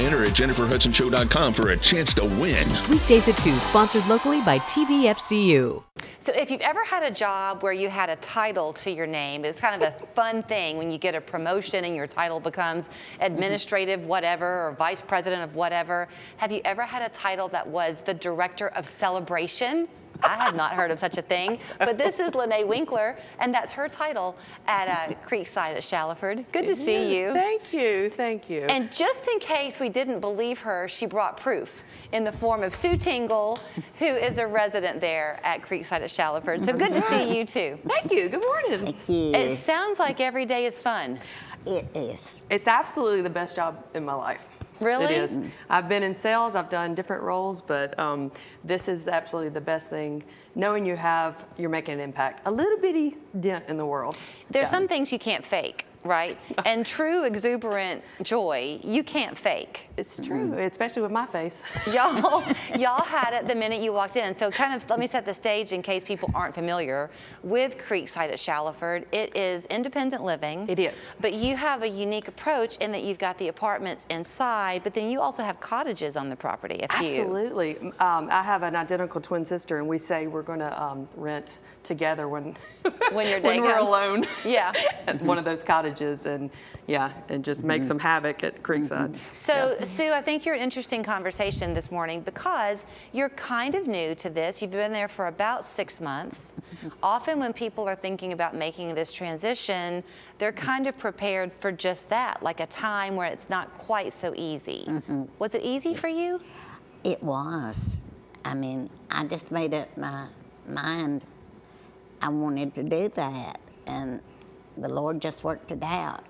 enter at JenniferHudsonShow.com for a chance to win. Weekdays at 2, sponsored locally by TVFCU. So if you've ever had a job where you had a title to your name, it's kind of a fun thing when you get a promotion and your title becomes administrative whatever or vice president of whatever. Have you ever had a title that was the director of celebration? I have not heard of such a thing, but this is Lene Winkler, and that's her title at Creekside at Shallowford. Good to see you. Thank you, thank you. And just in case we didn't believe her, she brought proof in the form of Sue Tingle, who is a resident there at Creekside at Shallowford. So good to see you too. Thank you, good morning. Thank you. It sounds like every day is fun. It is. It's absolutely the best job in my life. Really? It is. I've been in sales, I've done different roles, but this is absolutely the best thing. Knowing you're making an impact, a little bitty dent in the world. There's some things you can't fake, right? And true exuberant joy, you can't fake. It's true, especially with my face. Y'all had it the minute you walked in. So kind of let me set the stage in case people aren't familiar with Creekside at Shallowford. It is independent living. It is. But you have a unique approach in that you've got the apartments inside, but then you also have cottages on the property, a few. Absolutely. I have an identical twin sister, and we say we're going to rent together when your day we're comes. alone. Yeah. At one of those cottages, and just make some havoc at Creekside. So, Sue, I think you're an interesting conversation this morning because you're kind of new to this. You've been there for about 6 months. Often when people are thinking about making this transition, they're kind of prepared for just that, like a time where it's not quite so easy. Was it easy for you? It was. I mean, I just made up my mind I wanted to do that, and the Lord just worked it out,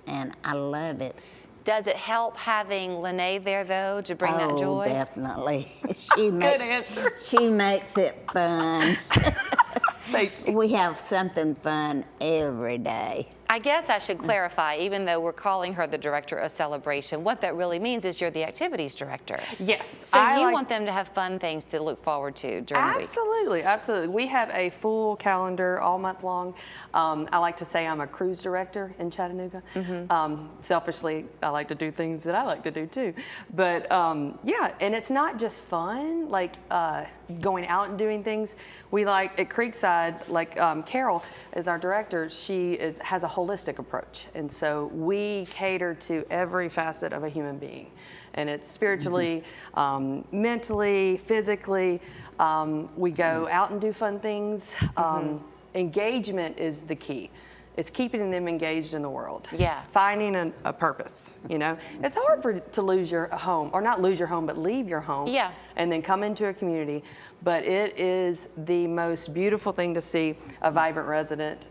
and I love it. Does it help having Lene there, though, to bring that joy? Oh, definitely. She Good answer. She makes it fun. Thank you. We have something fun every day. I guess I should clarify, even though we're calling her the director of celebration, what that really means is you're the activities director. Yes. So you want them to have fun things to look forward to during the week. Absolutely, absolutely. We have a full calendar all month long. I like to say I'm a cruise director in Chattanooga. Selfishly, I like to do things that I like to do too. But yeah, and it's not just fun, like going out and doing things. We like at Creekside, like Carol is our director, she has a holistic approach. And so we cater to every facet of a human being. And it's spiritually, mentally, physically. We go out and do fun things. Engagement is the key. It's keeping them engaged in the world. Yeah. Finding a purpose, you know. It's hard to lose your home, or not lose your home, but leave your home. Yeah. And then come into a community. But it is the most beautiful thing to see a vibrant resident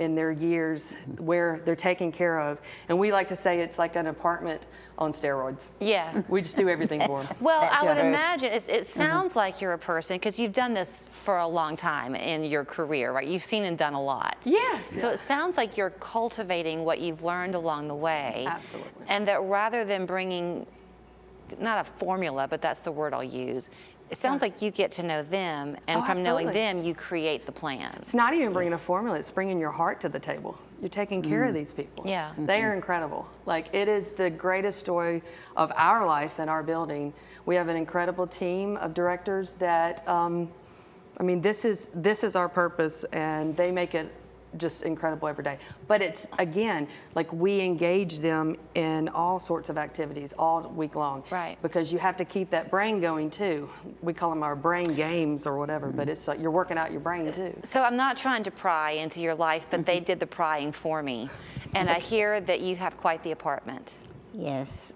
in their years where they're taken care of. And we like to say it's like an apartment on steroids. Yeah. We just do everything for them. Well, I would right. imagine it sounds like you're a person, because you've done this for a long time in your career, right? You've seen and done a lot. Yeah. So it sounds like you're cultivating what you've learned along the way. Absolutely. And that rather than bringing, not a formula, but that's the word I'll use, it sounds like you get to know them, and from knowing absolutely. them, you create the plans. It's not even bringing a formula, it's bringing your heart to the table. You're taking care of these people. Yeah. They are incredible. Like, it is the greatest joy of our life in our building. We have an incredible team of directors that, I mean, this is our purpose, and they make it just incredible every day. But it's, again, like, we engage them in all sorts of activities all week long. Right. Because you have to keep that brain going too. We call them our brain games or whatever, but it's like you're working out your brain too. So I'm not trying to pry into your life, but they did the prying for me. And I hear that you have quite the apartment. Yes.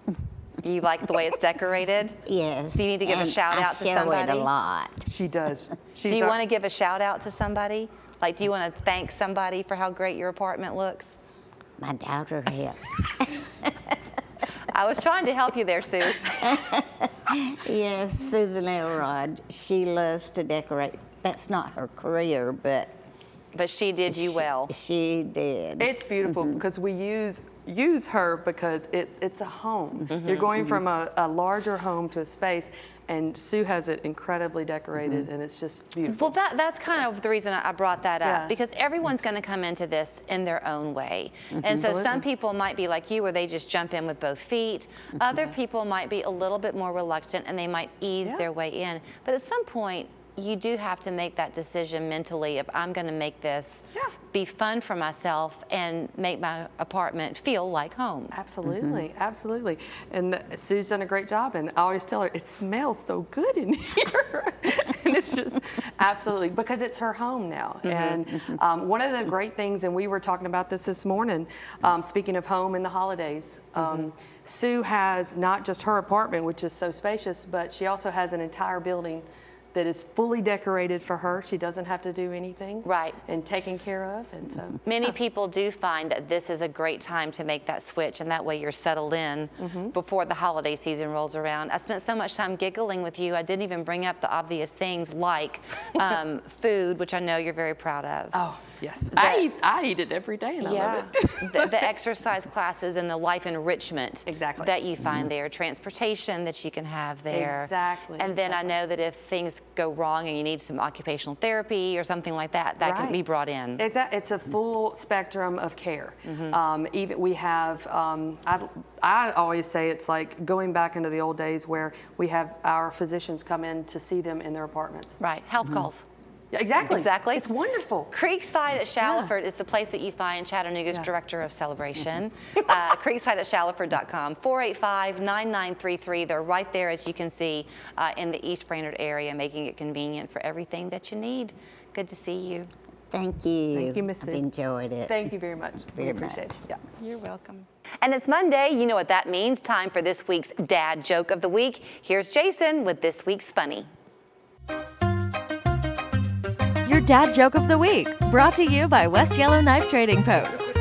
You like the way it's decorated? Yes. Do you need to give a shout out to somebody? I show it a lot. She does. Do you want to give a shout out to somebody? Like, do you want to thank somebody for how great your apartment looks? My daughter helped. I was trying to help you there, Sue. Yes, Susan Elrod, she loves to decorate. That's not her career, but But she did you well. She did. It's beautiful because we use use her because it's a home. You're going from a larger home to a space, and Sue has it incredibly decorated, and it's just beautiful. Well, that's kind of the reason I brought that up, Yeah. because everyone's going to come into this in their own way. And so some people might be like you, where they just jump in with both feet. Other people might be a little bit more reluctant, and they might ease their way in. But at some point, you do have to make that decision mentally of, I'm going to make this be fun for myself and make my apartment feel like home. Absolutely, absolutely. And Sue's done a great job, and I always tell her, it smells so good in here. And it's just absolutely, because it's her home now. And one of the great things, and we were talking about this morning, speaking of home and the holidays, Sue has not just her apartment, which is so spacious, but she also has an entire building that is fully decorated for her. She doesn't have to do anything. Right. And taken care of. And so Many people do find that this is a great time to make that switch, and that way you're settled in before the holiday season rolls around. I spent so much time giggling with you, I didn't even bring up the obvious things like food, which I know you're very proud of. Oh, yes. I eat it every day, and I love it. the exercise classes and the life enrichment that you find there, transportation that you can have there. Exactly. And then I know that if things go wrong and you need some occupational therapy or something like that, that can be brought in. It's a full spectrum of care. Even we have, I always say it's like going back into the old days where we have our physicians come in to see them in their apartments. Right, house calls. Yeah, exactly. Exactly. It's wonderful. Creekside at Shallowford is the place that you find Chattanooga's Director of Celebration. Creekside at Shallowford.com, 485-9933. They're right there, as you can see, in the East Brainerd area, making it convenient for everything that you need. Good to see you. Thank you. Thank you, Miss Sue. I've enjoyed it. Thank you very much. Very appreciate much. it. Yeah. You're welcome. And it's Monday. You know what that means. Time for this week's Dad Joke of the Week. Here's Jason with this week's Funny. Your Dad Joke of the Week, brought to you by West Yellow Knife Trading Post.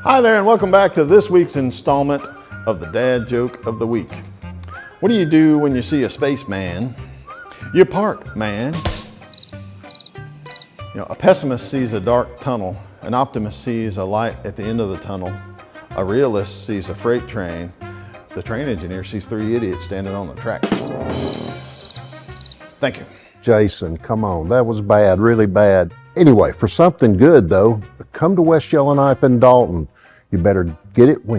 Hi there, and welcome back to this week's installment of the Dad Joke of the Week. What do you do when you see a spaceman? You park, man. You know, a pessimist sees a dark tunnel. An optimist sees a light at the end of the tunnel. A realist sees a freight train. The train engineer sees 3 idiots standing on the track. Thank you. Jason, come on, that was bad, really bad. Anyway, for something good though, come to West Yellowknife in Dalton. You better get it when